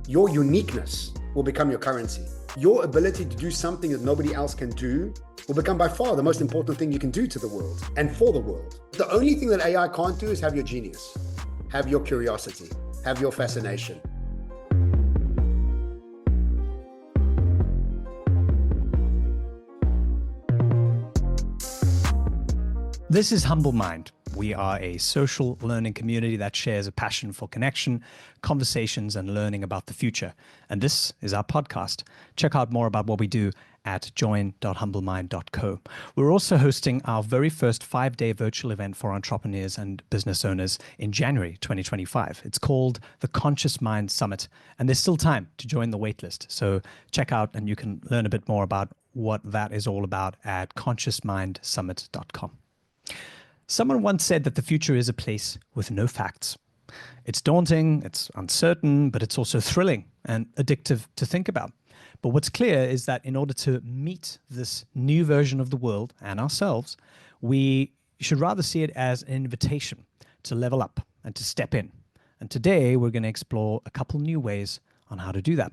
your uniqueness will become your currency. Your ability to do something that nobody else can do will become by far the most important thing you can do to the world and for the world. The only thing that AI can't do is have your genius, have your curiosity, have your fascination. This is Humble Mind. We are a social learning community that shares a passion for connection, conversations, and learning about the future. And this is our podcast. Check out more about what we do at join.humblemind.co. We're also hosting our very first 5-day virtual event for entrepreneurs and business owners in January 2025. It's called the Conscious Mind Summit, and there's still time to join the waitlist. So check out and you can learn a bit more about what that is all about at consciousmindsummit.com. Someone once said that the future is a place with no facts. It's daunting, it's uncertain, but it's also thrilling and addictive to think about. But what's clear is that in order to meet this new version of the world and ourselves, we should rather see it as an invitation to level up and to step in. And today we're going to explore a couple new ways on how to do that.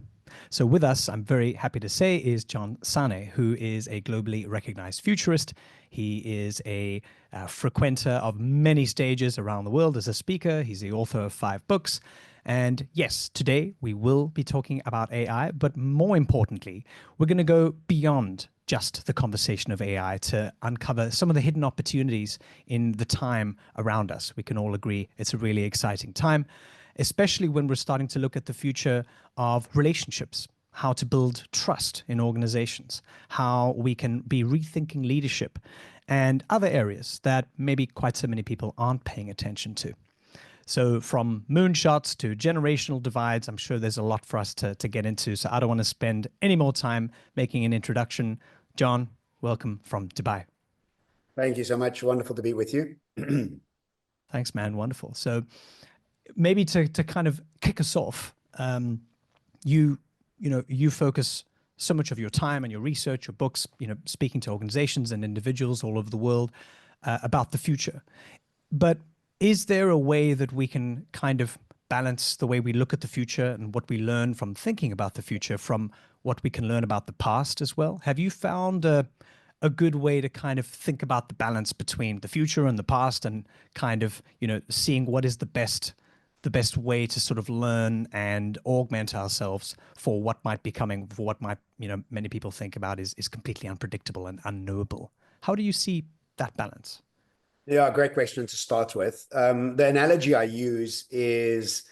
So with us, I'm very happy to say, is John Sanei, who is a globally recognized futurist. He is a frequenter of many stages around the world as a speaker. He's the author of 5 books. And yes, today we will be talking about AI, but more importantly, we're going to go beyond just the conversation of AI to uncover some of the hidden opportunities in the time around us. We can all agree it's a really exciting time, especially when we're starting to look at the future of relationships, how to build trust in organizations, how we can be rethinking leadership, and other areas that maybe quite so many people aren't paying attention to. So from moonshots to generational divides, I'm sure there's a lot for us to get into. So I don't want to spend any more time making an introduction. John, welcome from Dubai. Thank you so much. Wonderful to be with you. Thanks, man. Wonderful. So maybe to kind of kick us off, you focus so much of your time and your research, your books, speaking to organizations and individuals all over the world about the future. But is there a way that we can kind of balance the way we look at the future and what we learn from thinking about the future from what we can learn about the past as well? Have you found a good way to kind of think about the balance between the future and the past and kind of, seeing what is the best way to sort of learn and augment ourselves for what might be coming, for what might, many people think about is completely unpredictable and unknowable? How do you see that balance? Yeah, great question to start with. The analogy I use is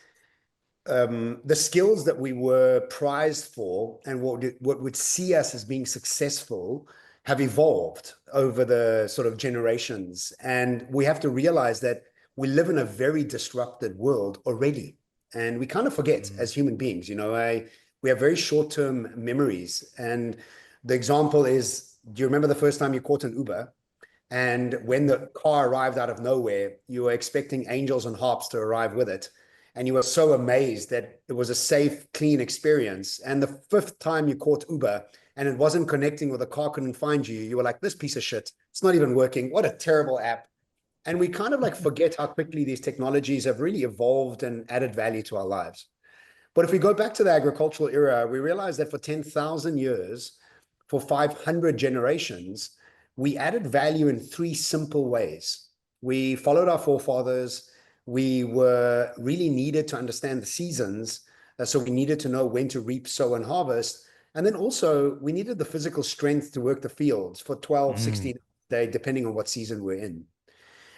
the skills that we were prized for and what would see us as being successful have evolved over the sort of generations. And we have to realize that we live in a very disrupted world already. And we kind of forget as human beings, we have very short-term memories. And the example is, do you remember the first time you caught an Uber? And when the car arrived out of nowhere, you were expecting angels and harps to arrive with it. And you were so amazed that it was a safe, clean experience. And the 5th time you caught Uber and it wasn't connecting or the car couldn't find you, you were like, this piece of shit, it's not even working. What a terrible app. And we kind of like forget how quickly these technologies have really evolved and added value to our lives. But if we go back to the agricultural era, we realize that for 10,000 years, for 500 generations, we added value in 3 simple ways. We followed our forefathers. We were really needed to understand the seasons. So we needed to know when to reap, sow, and harvest. And then also we needed the physical strength to work the fields for 12, 16 days, depending on what season we're in.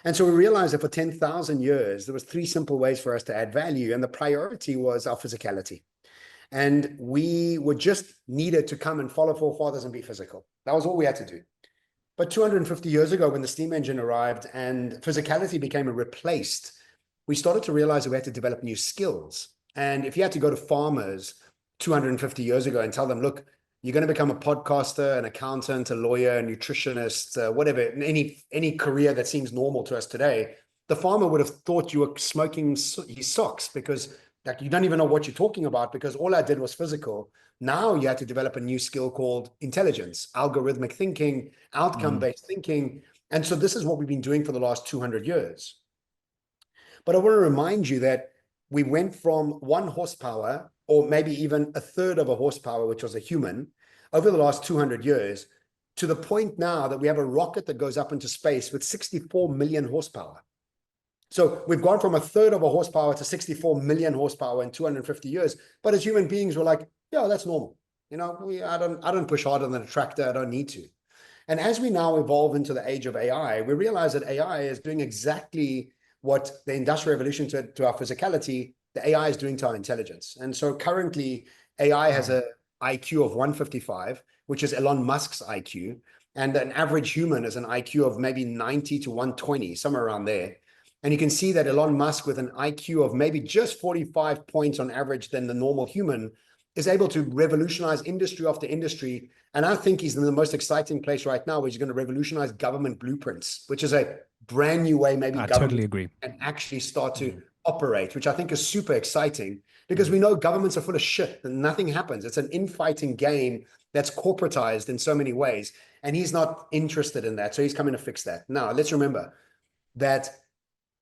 And so we realized that for 10,000 years, there was 3 simple ways for us to add value. And the priority was our physicality. And we were just needed to come and follow forefathers and be physical. That was all we had to do. But 250 years ago, when the steam engine arrived and physicality became replaced, we started to realize that we had to develop new skills. And if you had to go to farmers 250 years ago and tell them, look, you're going to become a podcaster, an accountant, a lawyer, a nutritionist, whatever, any career that seems normal to us today, the farmer would have thought you were smoking his socks because like you don't even know what you're talking about because all I did was physical. Now you had to develop a new skill called intelligence, algorithmic thinking, outcome-based thinking. And so this is what we've been doing for the last 200 years. But I want to remind you that we went from 1 horsepower or maybe even a third of a horsepower, which was a human, over the last 200 years, to the point now that we have a rocket that goes up into space with 64 million horsepower. So we've gone from a third of a horsepower to 64 million horsepower in 250 years. But as human beings, we're like, yeah, that's normal. You know, I don't push harder than a tractor. I don't need to. And as we now evolve into the age of AI, we realize that AI is doing exactly what the Industrial Revolution to our physicality, the AI is doing to our intelligence. And so currently, AI has a IQ of 155, which is Elon Musk's IQ. And an average human is an IQ of maybe 90 to 120, somewhere around there. And you can see that Elon Musk, with an IQ of maybe just 45 points on average than the normal human, is able to revolutionize industry after industry. And I think he's in the most exciting place right now, where he's going to revolutionize government blueprints, which is a brand new way maybe I government totally agree. can actually start to operate, which I think is super exciting, because we know governments are full of shit and nothing happens. It's an infighting game that's corporatized in so many ways. And he's not interested in that. So he's coming to fix that. Now, let's remember that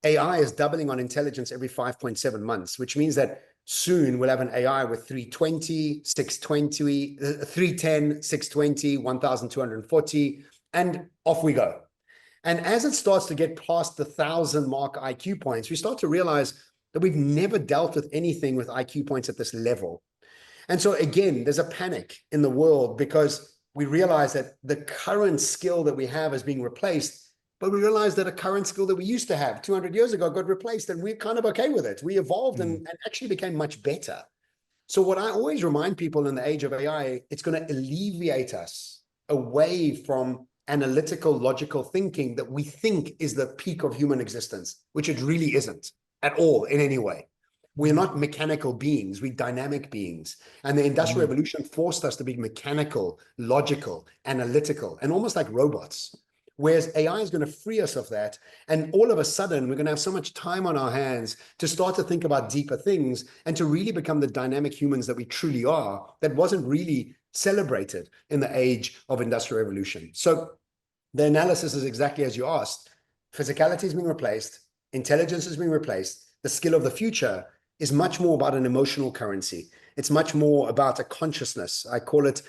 AI is doubling on intelligence every 5.7 months, which means that soon we'll have an AI with 320, 620, 310, 620, 1240, and off we go. And as it starts to get past the 1,000 mark IQ points, we start to realize that we've never dealt with anything with IQ points at this level. And so again, there's a panic in the world, because we realize that the current skill that we have is being replaced. But we realized that a current skill that we used to have 200 years ago got replaced, and we're kind of okay with it. We evolved and actually became much better. So what I always remind people in the age of AI, it's going to alleviate us away from analytical, logical thinking that we think is the peak of human existence, which it really isn't at all in any way. We're not mechanical beings, we're dynamic beings. And the Industrial Revolution forced us to be mechanical, logical, analytical, and almost like robots. Whereas AI is going to free us of that. And all of a sudden, we're going to have so much time on our hands to start to think about deeper things and to really become the dynamic humans that we truly are, that wasn't really celebrated in the age of Industrial Revolution. So the analysis is exactly as you asked. Physicality is being replaced. Intelligence is being replaced. The skill of the future is much more about an emotional currency. It's much more about a consciousness. I call it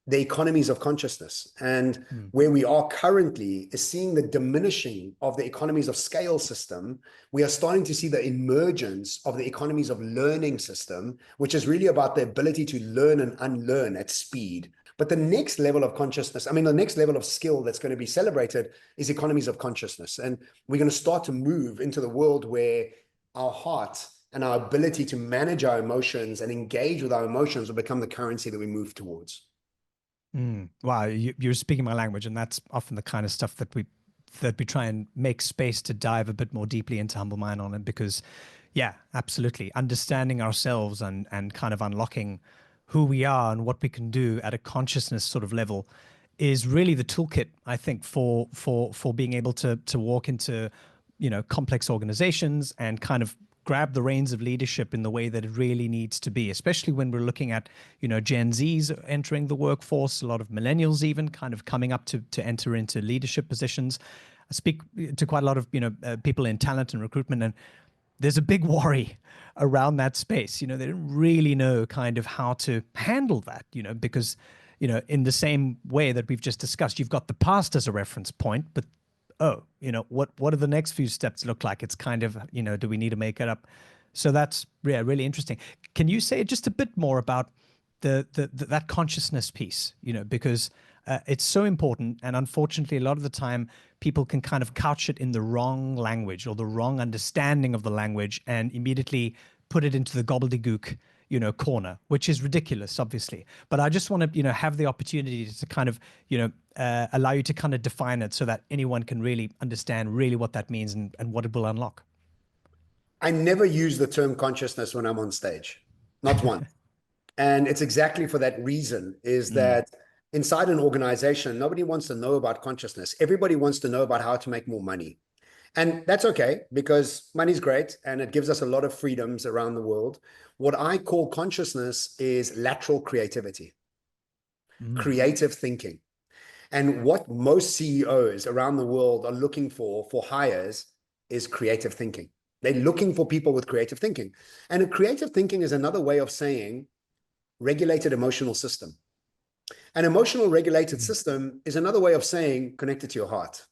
the economies of consciousness. And where we are currently is seeing the diminishing of the economies of scale system. We are starting to see the emergence of the economies of learning system, which is really about the ability to learn and unlearn at speed. But the next level of consciousness, the next level of skill that's going to be celebrated is economies of consciousness. And we're going to start to move into the world where our heart and our ability to manage our emotions and engage with our emotions will become the currency that we move towards. Wow, you're speaking my language, and that's often the kind of stuff that we try and make space to dive a bit more deeply into Humble Mind on it, because yeah, absolutely, understanding ourselves and kind of unlocking who we are and what we can do at a consciousness sort of level is really the toolkit, I think, for being able to walk into, you know, complex organizations and kind of grab the reins of leadership in the way that it really needs to be, especially when we're looking at, you know, Gen Zs entering the workforce, a lot of millennials even kind of coming up to enter into leadership positions. I speak to quite a lot of, you know, people in talent and recruitment, and there's a big worry around that space. You know, they don't really know kind of how to handle that, you know, because, you know, in the same way that we've just discussed, you've got the past as a reference point, but oh, you know, what do the next few steps look like? It's kind of, you know, do we need to make it up? So that's really interesting. Can you say just a bit more about that consciousness piece, you know, because it's so important. And unfortunately, a lot of the time people can kind of couch it in the wrong language or the wrong understanding of the language and immediately put it into the gobbledygook, you know, corner, which is ridiculous, obviously. But I just want to, you know, have the opportunity to kind of, you know, allow you to kind of define it so that anyone can really understand really what that means and what it will unlock. I never use the term consciousness when I'm on stage, not once. And it's exactly for that reason, is that inside an organization, nobody wants to know about consciousness. Everybody wants to know about how to make more money. And that's okay, because money's great and it gives us a lot of freedoms around the world. What I call consciousness is lateral creativity, creative thinking. And what most CEOs around the world are looking for hires is creative thinking. They're looking for people with creative thinking. And a creative thinking is another way of saying regulated emotional system. An emotional regulated system is another way of saying connected to your heart.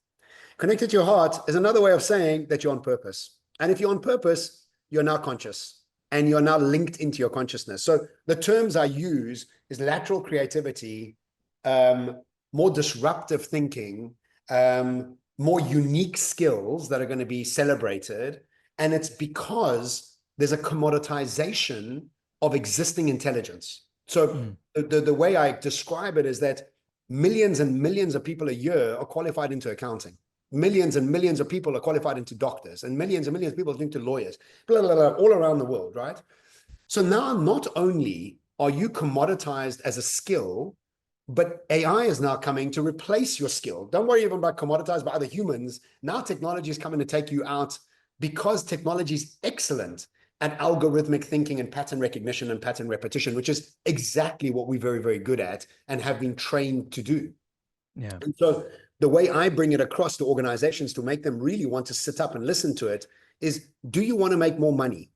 Connected to your heart is another way of saying that you're on purpose. And if you're on purpose, you're now conscious and you're now linked into your consciousness. So the terms I use is lateral creativity, more disruptive thinking, more unique skills that are going to be celebrated. And it's because there's a commoditization of existing intelligence. So the way I describe it is that millions and millions of people a year are qualified into accounting. Millions and millions of people are qualified into doctors, and millions of people are into lawyers, blah, blah, blah, all around the world, right? So now not only are you commoditized as a skill, but AI is now coming to replace your skill. Don't worry even about commoditized by other humans. Now technology is coming to take you out because technology is excellent at algorithmic thinking and pattern recognition and pattern repetition, which is exactly what we're very, very good at and have been trained to do. Yeah. And so the way I bring it across to organizations to make them really want to sit up and listen to it is, do you want to make more money?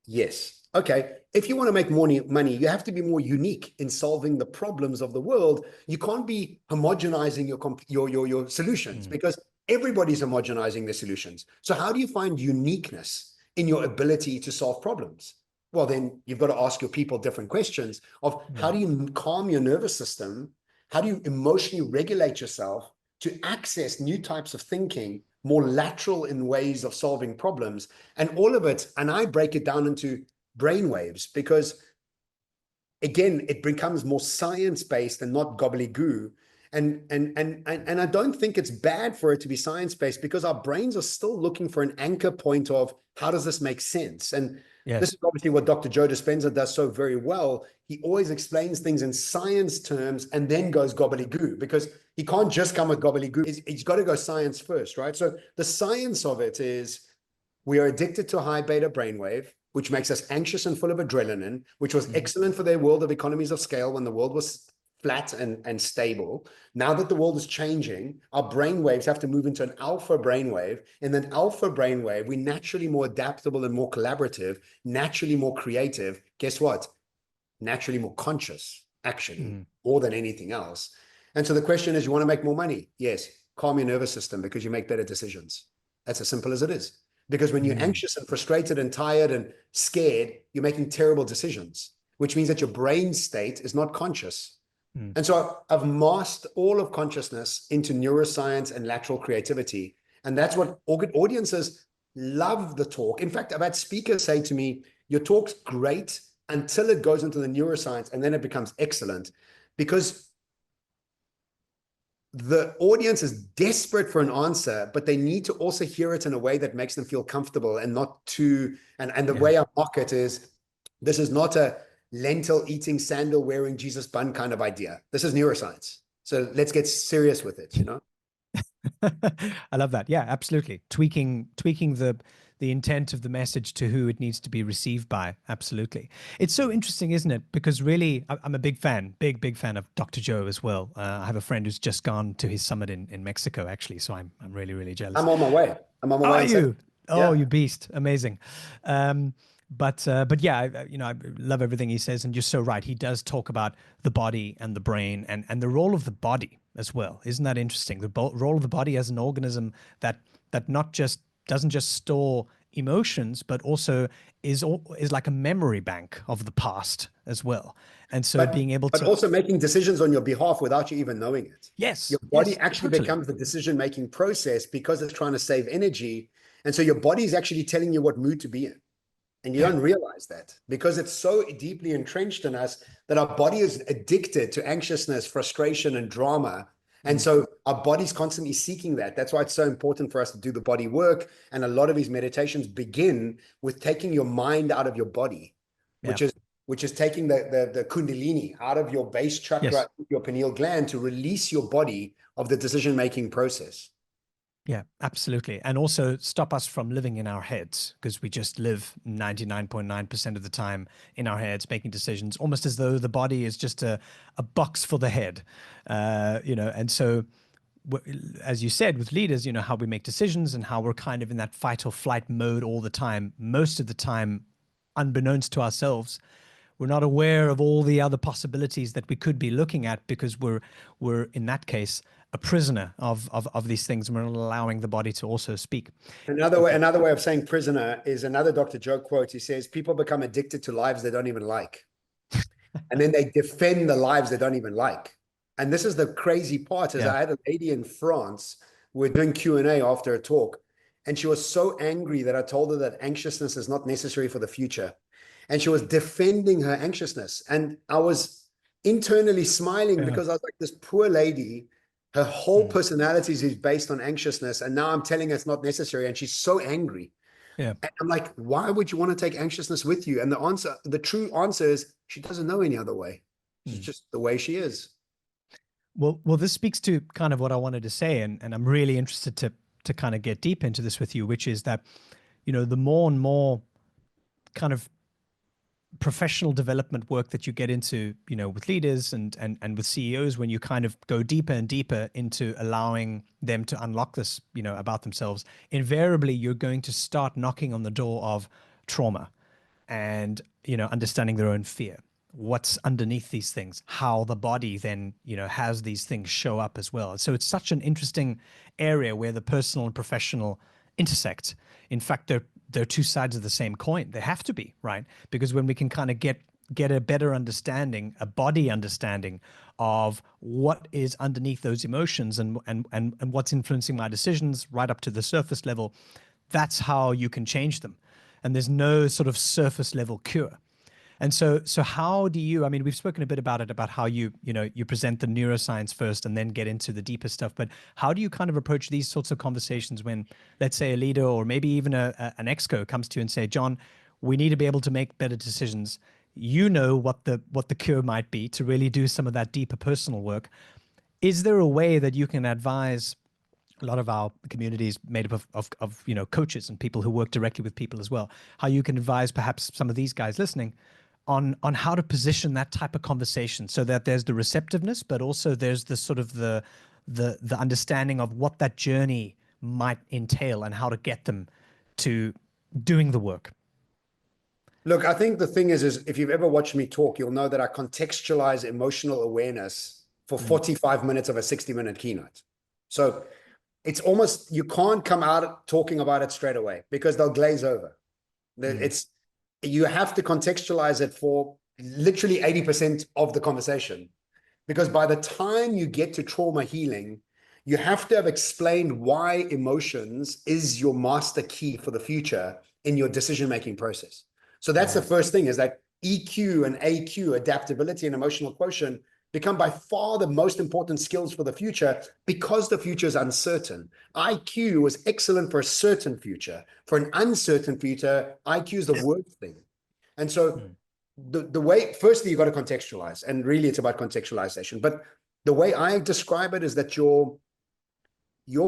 Yes. Okay. If you want to make more money, you have to be more unique in solving the problems of the world. You can't be homogenizing your solutions because everybody's homogenizing their solutions. So how do you find uniqueness in your ability to solve problems? Well, then you've got to ask your people different questions of how do you calm your nervous system? How do you emotionally regulate yourself to access new types of thinking, more lateral in ways of solving problems? And all of it, and I break it down into brainwaves because, again, it becomes more science-based and not gobbledygook. And I don't think it's bad for it to be science-based because our brains are still looking for an anchor point of how does this make sense? And this is obviously what Dr. Joe Dispenza does so very well. He always explains things in science terms and then goes gobbledygook because he can't just come with gobbledygook. He's got to go science first, right? So the science of it is we are addicted to a high beta brainwave, which makes us anxious and full of adrenaline, which was excellent for their world of economies of scale when the world was flat and stable. Now that the world is changing, our brainwaves have to move into an alpha brainwave. In an alpha brainwave, we're naturally more adaptable and more collaborative, naturally more creative. Guess what? Naturally more conscious, actually, more than anything else. And so the question is, you want to make more money? Yes. Calm your nervous system because you make better decisions. That's as simple as it is. Because when you're anxious and frustrated and tired and scared, you're making terrible decisions, which means that your brain state is not conscious. And so I've masked all of consciousness into neuroscience and lateral creativity. And that's what audiences love the talk. In fact, I've had speakers say to me, your talk's great until it goes into the neuroscience and then it becomes excellent because the audience is desperate for an answer, but they need to also hear it in a way that makes them feel comfortable and not too, and the way I mock it is, this is not a lentil eating, sandal wearing, Jesus bun kind of idea. This is neuroscience. So let's get serious with it, you know? I love that. Yeah, absolutely. Tweaking the intent of the message to who it needs to be received by. Absolutely. It's so interesting, isn't it? Because really, I'm a big fan of Dr. Joe as well. I have a friend who's just gone to his summit in Mexico, actually. So I'm really, really jealous. I'm on my way. How are you? Oh, Yeah. you beast. Amazing. But yeah, I love everything he says, and you're so right. He does talk about the body and the brain and the role of the body as well. Isn't that interesting? The role of the body as an organism that not just doesn't just store emotions, but also is like a memory bank of the past as well. And so being able to, but also making decisions on your behalf without you even knowing it. yes, Your body yes, actually totally. becomes the decision-making process because it's trying to save energy. And so your body is actually telling you what mood to be in. And you don't realize that because it's so deeply entrenched in us that our body is addicted to anxiousness, frustration, and drama. And so our body's constantly seeking that. That's why it's so important for us to do the body work. And a lot of these meditations begin with taking your mind out of your body, which is taking the kundalini out of your base chakra, your pineal gland, to release your body of the decision-making process. Yeah, absolutely. And also stop us from living in our heads, because we just live 99.9% of the time in our heads, making decisions almost as though the body is just a box for the head, and so as you said, with leaders, how we make decisions and how we're kind of in that fight or flight mode all the time, most of the time, unbeknownst to ourselves. We're not aware of all the other possibilities that we could be looking at because we're in that case a prisoner of these things, and we're not allowing the body to also speak. Another way of saying prisoner is another Dr. Joe quote. He says, people become addicted to lives they don't even like. And then they defend the lives they don't even like. And this is the crazy part is I had a lady in France, we're doing Q&A after a talk, and she was so angry that I told her that anxiousness is not necessary for the future. And she was defending her anxiousness. And I was internally smiling because I was like, this poor lady, her whole personality is based on anxiousness. And now I'm telling her it's not necessary. And she's so angry. Yeah. And I'm like, why would you want to take anxiousness with you? And the true answer is she doesn't know any other way. It's just the way she is. Well, this speaks to kind of what I wanted to say. And I'm really interested to kind of get deep into this with you, which is that, the more and more kind of professional development work that you get into, with leaders and with CEOs, when you kind of go deeper and deeper into allowing them to unlock this, about themselves, invariably you're going to start knocking on the door of trauma and, understanding their own fear. What's underneath these things, how the body then, has these things show up as well. So it's such an interesting area where the personal and professional intersect. In fact, they're two sides of the same coin. They have to be, right? Because when we can kind of get a better understanding, a body understanding of what is underneath those emotions and what's influencing my decisions right up to the surface level, that's how you can change them. And there's no sort of surface level cure. And so how do you, I mean, we've spoken a bit about it, about how you present the neuroscience first and then get into the deeper stuff, but how do you kind of approach these sorts of conversations when, let's say, a leader or maybe even an exco comes to you and say, John, we need to be able to make better decisions. What the cure might be to really do some of that deeper personal work. Is there a way that you can advise a lot of our communities made up of coaches and people who work directly with people as well, how you can advise perhaps some of these guys listening on how to position that type of conversation so that there's the receptiveness, but also there's the sort of the understanding of what that journey might entail and how to get them to doing the work. Look, I think the thing is if you've ever watched me talk, you'll know that I contextualize emotional awareness for 45 minutes of a 60-minute keynote. So it's almost, you can't come out talking about it straight away because they'll glaze over. You have to contextualize it for literally 80% of the conversation, because by the time you get to trauma healing, you have to have explained why emotions is your master key for the future in your decision-making process. So that's the first thing, is that EQ and AQ, adaptability and emotional quotient, become by far the most important skills for the future because the future is uncertain. IQ was excellent for a certain future. For an uncertain future, IQ is the worst thing. And so the way, firstly, you got to contextualize, and really it's about contextualization. But the way I describe it is that your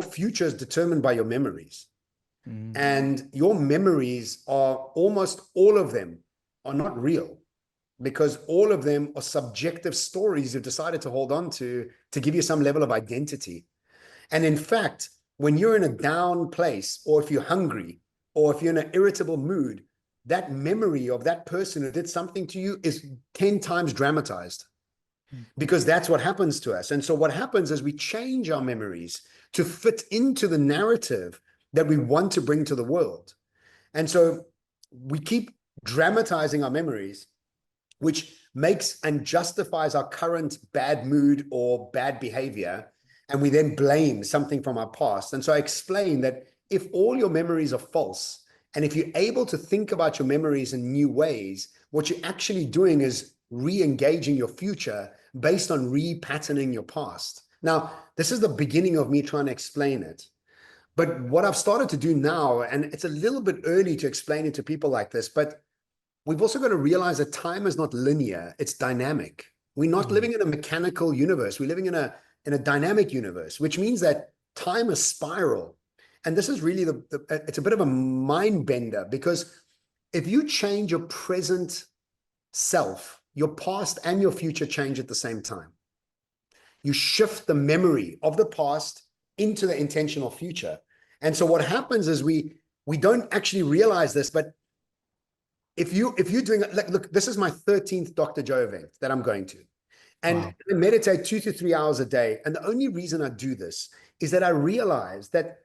future is determined by your memories. And your memories are, almost all of them are not real, because all of them are subjective stories you've decided to hold on to give you some level of identity. And in fact, when you're in a down place, or if you're hungry, or if you're in an irritable mood, that memory of that person who did something to you is 10 times dramatized, because that's what happens to us. And so what happens is we change our memories to fit into the narrative that we want to bring to the world. And so we keep dramatizing our memories, which makes and justifies our current bad mood or bad behavior. And we then blame something from our past. And so I explain that if all your memories are false, and if you're able to think about your memories in new ways, what you're actually doing is re-engaging your future based on repatterning your past. Now, this is the beginning of me trying to explain it. But what I've started to do now, and it's a little bit early to explain it to people like this, but we've also got to realize that time is not linear, it's dynamic. We're not living in a mechanical universe. We're living in a dynamic universe, which means that time is spiral. And this is really it's a bit of a mind bender, because if you change your present self, your past and your future change at the same time. You shift the memory of the past into the intentional future. And so what happens is we don't actually realize this, but if you're doing, like, look, this is my 13th Dr. Joe event that I'm going to. And Wow. I meditate 2 to 3 hours a day. And the only reason I do this is that I realize that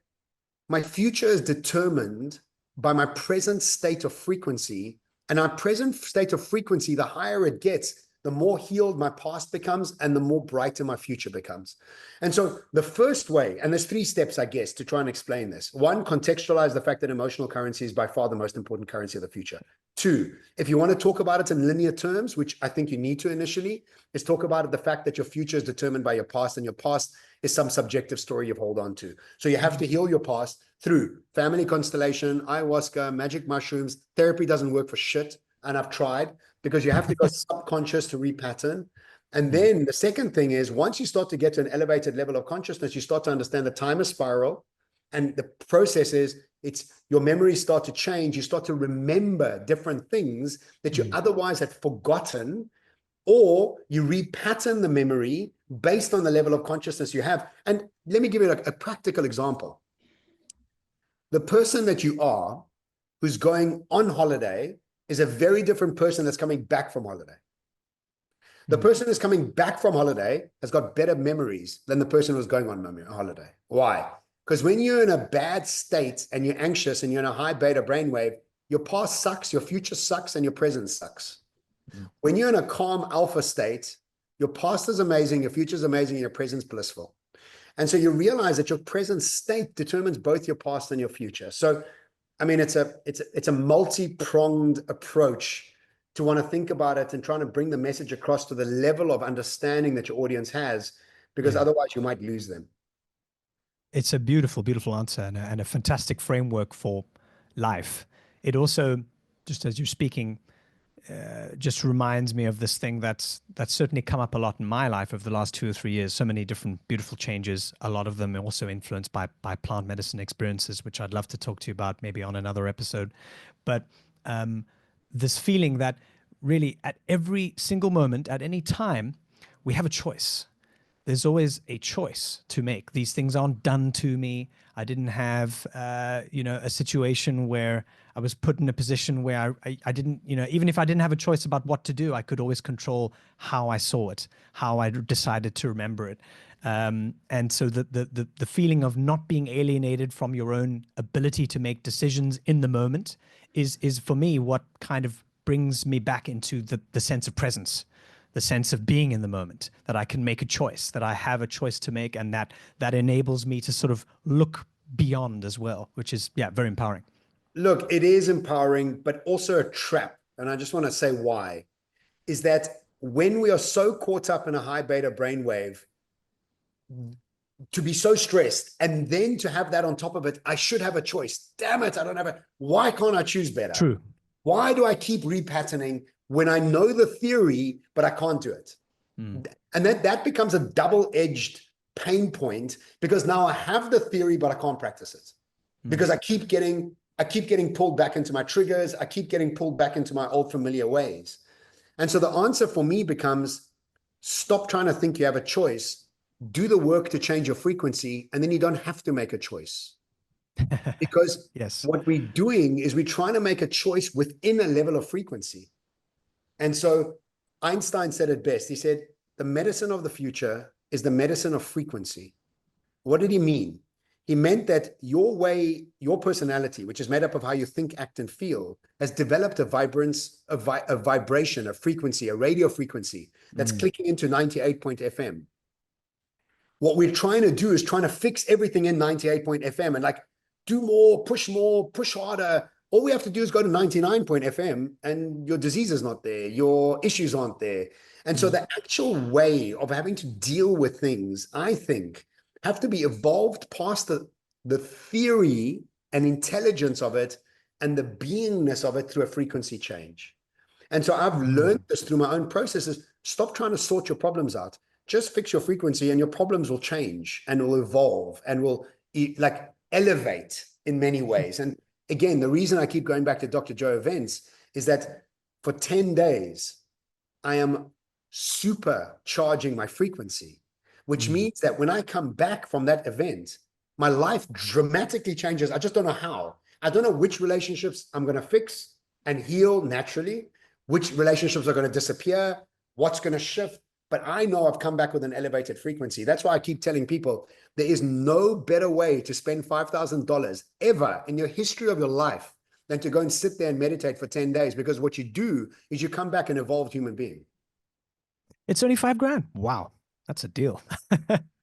my future is determined by my present state of frequency. And our present state of frequency, the higher it gets, the more healed my past becomes and the more brighter my future becomes. And so the first way, and there's 3 steps, I guess, to try and explain this. 1, contextualize the fact that emotional currency is by far the most important currency of the future. 2, if you want to talk about it in linear terms, which I think you need to initially, is talk about the fact that your future is determined by your past, and your past is some subjective story you hold on to. So you have to heal your past through family constellation, ayahuasca, magic mushrooms. Therapy doesn't work for shit, and I've tried, because you have to go subconscious to repattern. And then the second thing is, once you start to get to an elevated level of consciousness, you start to understand the time is spiral. And the process is, it's your memories start to change. You start to remember different things that you otherwise had forgotten, or you repattern the memory based on the level of consciousness you have. And let me give you a practical example. The person that you are who's going on holiday is a very different person that's coming back from holiday. The person who's coming back from holiday has got better memories than the person who's going on holiday. Why? Because when you're in a bad state and you're anxious and you're in a high beta brainwave, your past sucks, your future sucks, and your present sucks. When you're in a calm alpha state, your past is amazing, your future is amazing, and your present's blissful. And so you realize that your present state determines both your past and your future. So, I mean, it's a multi-pronged approach to want to think about it and trying to bring the message across to the level of understanding that your audience has, because otherwise you might lose them. It's a beautiful, beautiful answer, and a fantastic framework for life. It also, just as you're speaking, just reminds me of this thing that's certainly come up a lot in my life over the last 2 or 3 years. So many different beautiful changes. A lot of them are also influenced by plant medicine experiences, which I'd love to talk to you about maybe on another episode. But this feeling that really at every single moment, at any time, we have a choice. There's always a choice to make. These things aren't done to me. I didn't have, a situation where I was put in a position where I didn't, even if I didn't have a choice about what to do, I could always control how I saw it, how I decided to remember it. And so the feeling of not being alienated from your own ability to make decisions in the moment is for me what kind of brings me back into the sense of presence, the sense of being in the moment, that I can make a choice, that I have a choice to make, and that enables me to sort of look beyond as well, which is, very empowering. Look, it is empowering, but also a trap. And I just want to say why, is that when we are so caught up in a high beta brainwave, to be so stressed, and then to have that on top of it, I should have a choice. Damn it, I don't have a, why can't I choose better? True. Why do I keep repatterning when I know the theory, but I can't do it? And that becomes a double-edged pain point, because now I have the theory, but I can't practice it. Because I keep getting pulled back into my triggers. I keep getting pulled back into my old familiar ways. And so the answer for me becomes, stop trying to think you have a choice. Do the work to change your frequency, and then you don't have to make a choice. Because Yes. what we're doing is we're trying to make a choice within a level of frequency. And so Einstein said it best. He said, the medicine of the future is the medicine of frequency. What did he mean? He meant that your way, your personality, which is made up of how you think, act, and feel, has developed a vibrance, a vibration, a frequency, a radio frequency that's clicking into 98.FM. What we're trying to do is trying to fix everything in 98.FM and like do more, push harder. All we have to do is go to 99.FM and your disease is not there. Your issues aren't there. And so the actual way of having to deal with things, I think, have to be evolved past the theory and intelligence of it and the beingness of it through a frequency change. And so I've learned this through my own processes. Stop trying to sort your problems out. Just fix your frequency and your problems will change and will evolve and will like elevate in many ways. And again, the reason I keep going back to Dr. Joe events is that for 10 days, I am supercharging my frequency. which means that when I come back from that event, my life dramatically changes. I just don't know how. I don't know which relationships I'm going to fix and heal naturally, which relationships are going to disappear, what's going to shift. But I know I've come back with an elevated frequency. That's why I keep telling people there is no better way to spend $5,000 ever in your history of your life than to go and sit there and meditate for 10 days. Because what you do is you come back an evolved human being. It's only $5,000. Wow. That's a deal.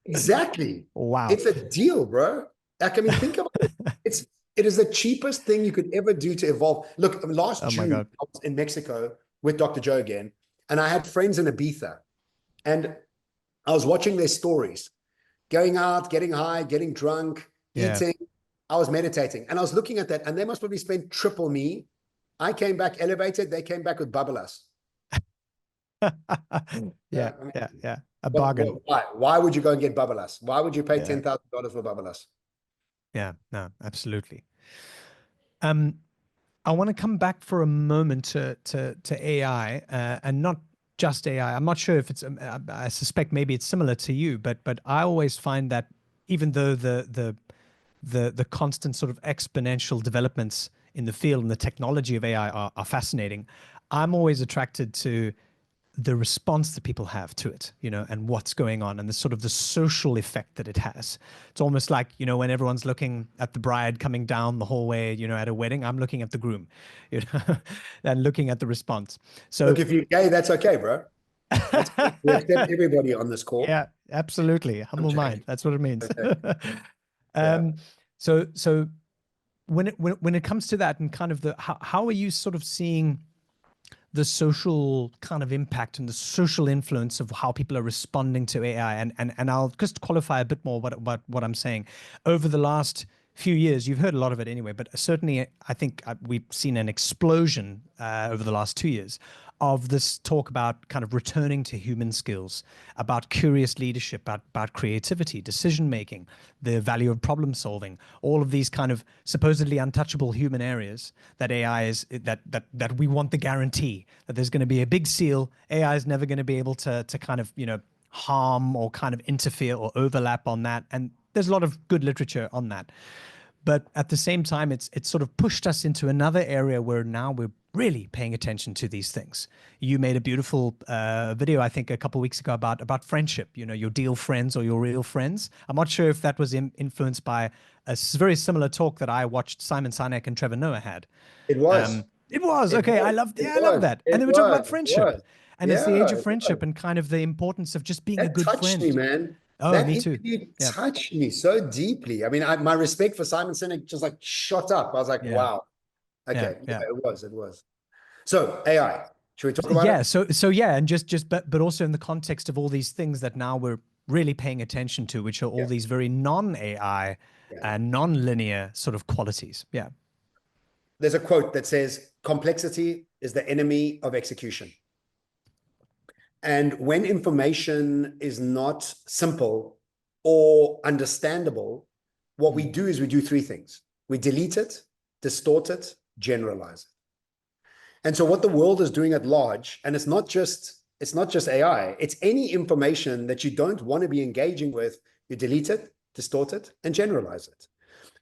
Exactly. Wow. It's a deal, bro. Like, I mean, think about it. It is the cheapest thing you could ever do to evolve. Look, last June, I was in Mexico with Dr. Joe again, and I had friends in Ibiza, and I was watching their stories, going out, getting high, getting drunk, eating. I was meditating, and I was looking at that, and they must probably spend triple me. I came back elevated. They came back with bubbleus. Yeah. A bargain. Why would you go and get bubbleus? Why would you pay $10,000 for bubbleus? Yeah, no, absolutely. I want to come back for a moment to AI, and not just AI. I'm not sure if it's. I suspect maybe it's similar to you, but I always find that even though the constant sort of exponential developments in the field and the technology of AI are fascinating, I'm always attracted to the response that people have to it, you know, and what's going on and the sort of the social effect that it has. It's almost like, you know, when everyone's looking at the bride coming down the hallway, you know, at a wedding, I'm looking at the groom, you know, and looking at the response. So look, if you're gay, that's okay, bro. We accept everybody on this call. Yeah, absolutely. Humble mind. That's what it means. Okay. So when it comes to that and kind of how are you sort of seeing the social kind of impact and the social influence of how people are responding to AI? And I'll just qualify a bit more what I'm saying. Over the last few years, you've heard a lot of it anyway, but certainly I think we've seen an explosion over the last 2 years of this talk about kind of returning to human skills, about curious leadership, about creativity, decision making, the value of problem solving, all of these kind of supposedly untouchable human areas that AI is that we want the guarantee that there's going to be a big seal. AI is never going to be able to kind of, you know, harm or kind of interfere or overlap on that. And there's a lot of good literature on that. But at the same time, it's sort of pushed us into another area where now we're really paying attention to these things. You made a beautiful video, I think, a couple of weeks ago about friendship, you know, your deal friends or your real friends. I'm not sure if that was influenced by a very similar talk that I watched Simon Sinek and Trevor Noah had. It was. It was. Okay. I love that. And they were talking about friendship. And it's the age of friendship and kind of the importance of just being a good friend. That touched me, man. Oh, that me too. Touched me so deeply. I mean, my respect for Simon Sinek just like shot up. I was like, wow. Okay. Yeah, it was. So AI, should we talk about it? So yeah. And but also in the context of all these things that now we're really paying attention to, which are all these very non-AI and non-linear sort of qualities. Yeah. There's a quote that says, complexity is the enemy of execution. And when information is not simple or understandable, what we do is we do three things. We delete it, distort it, generalize it. And so what the world is doing at large, and it's not just AI, it's any information that you don't want to be engaging with, you delete it, distort it, and generalize it.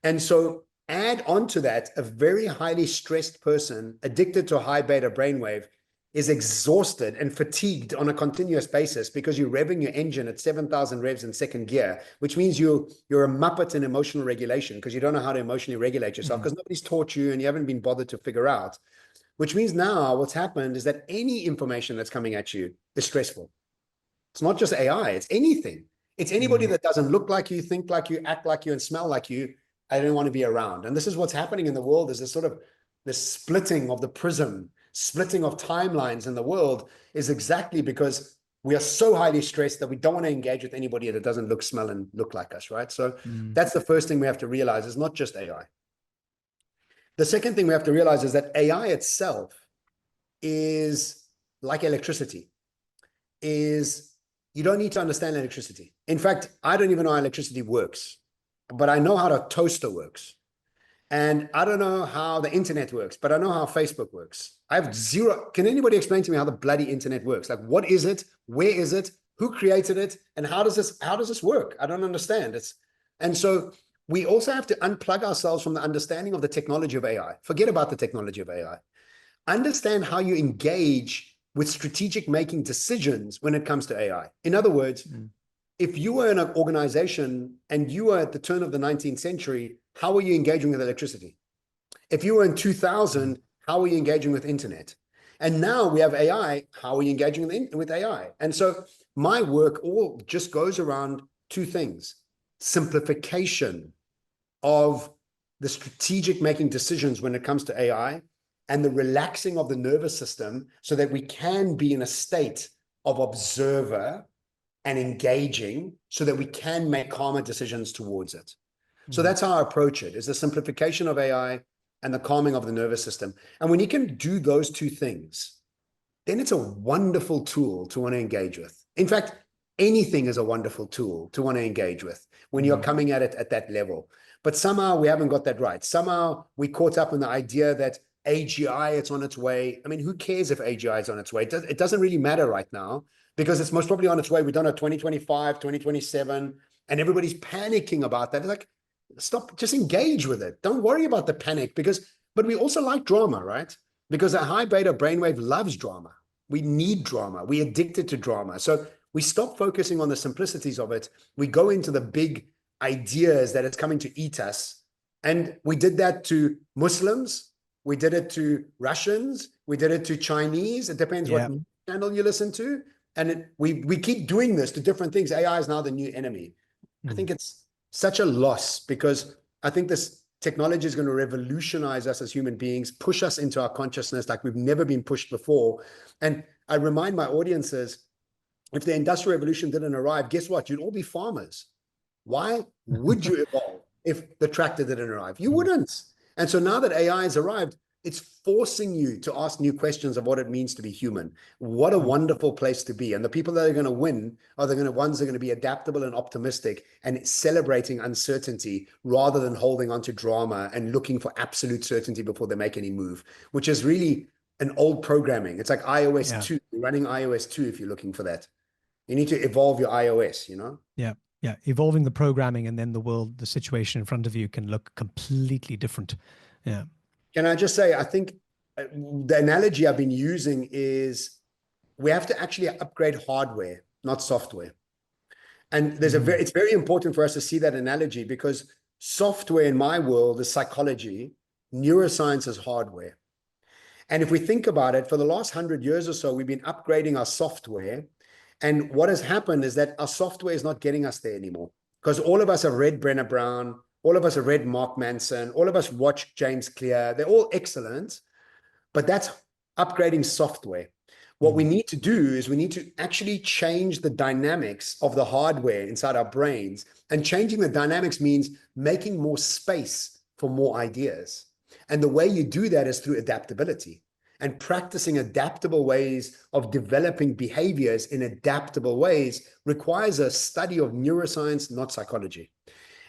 And so add on to that, a very highly stressed person addicted to a high beta brainwave is exhausted and fatigued on a continuous basis because you're revving your engine at 7,000 revs in second gear, which means you're a muppet in emotional regulation because you don't know how to emotionally regulate yourself because nobody's taught you and you haven't been bothered to figure out. Which means now what's happened is that any information that's coming at you is stressful. It's not just AI, it's anything. It's anybody that doesn't look like you, think like you, act like you, and smell like you, I don't want to be around. And this is what's happening in the world, is this sort of this splitting of the prism, splitting of timelines in the world is exactly because we are so highly stressed that we don't want to engage with anybody that doesn't look, smell, and look like us, right? So that's the first thing we have to realize, is not just AI. The second thing we have to realize is that AI itself is like electricity, is you don't need to understand electricity. In fact, I don't even know how electricity works, but I know how a toaster works. And I don't know how the internet works, but I know how Facebook works. I have zero. Can anybody explain to me how the bloody internet works? Like, what is it? Where is it? Who created it? And how does this work? I don't understand. And so we also have to unplug ourselves from the understanding of the technology of AI. Forget about the technology of AI. Understand how you engage with strategic making decisions when it comes to AI. In other words, if you were in an organization and you were at the turn of the 19th century, how are you engaging with electricity? If you were in 2000, how are you engaging with internet? And now we have AI, how are you engaging with AI? And so my work all just goes around two things: simplification of the strategic making decisions when it comes to AI, and the relaxing of the nervous system so that we can be in a state of observer and engaging so that we can make calmer decisions towards it. So that's how I approach it, is the simplification of AI and the calming of the nervous system. And when you can do those two things, then it's a wonderful tool to want to engage with. In fact, anything is a wonderful tool to want to engage with when you're coming at it at that level. But somehow we haven't got that right. Somehow we caught up in the idea that AGI, it's on its way. I mean, who cares if AGI is on its way? It doesn't really matter right now, because it's most probably on its way. We don't know, 2025, 2027, and everybody's panicking about that. It's like, stop, just engage with it. Don't worry about the panic, but we also like drama, right? Because a high beta brainwave loves drama. We need drama. We're addicted to drama. So we stop focusing on the simplicities of it. We go into the big ideas that it's coming to eat us. And we did that to Muslims. We did it to Russians. We did it to Chinese. It depends what channel you listen to. And we keep doing this to different things. AI is now the new enemy. I think it's such a loss, because I think this technology is going to revolutionize us as human beings, push us into our consciousness like we've never been pushed before. And I remind my audiences, if the Industrial Revolution didn't arrive, guess what? You'd all be farmers. Why would you evolve if the tractor didn't arrive? You wouldn't. And so now that AI has arrived, it's forcing you to ask new questions of what it means to be human. What a wonderful place to be. And the people that are going to win are the ones that are going to be adaptable and optimistic and celebrating uncertainty rather than holding on to drama and looking for absolute certainty before they make any move, which is really an old programming. It's like iOS 2, you're running iOS 2 if you're looking for that. You need to evolve your iOS, you know? Yeah. Yeah. Evolving the programming, and then the situation in front of you can look completely different. Yeah. Can I just say, I think the analogy I've been using is we have to actually upgrade hardware, not software. And it's very important for us to see that analogy, because software in my world is psychology, neuroscience is hardware. And if we think about it, for the last 100 years or so, we've been upgrading our software. And what has happened is that our software is not getting us there anymore, because all of us have read Brené Brown. All of us have read Mark Manson. All of us watch James Clear. They're all excellent, but that's upgrading software. What we need to do is we need to actually change the dynamics of the hardware inside our brains. And changing the dynamics means making more space for more ideas. And the way you do that is through adaptability and practicing adaptable ways of developing behaviors in adaptable ways requires a study of neuroscience, not psychology.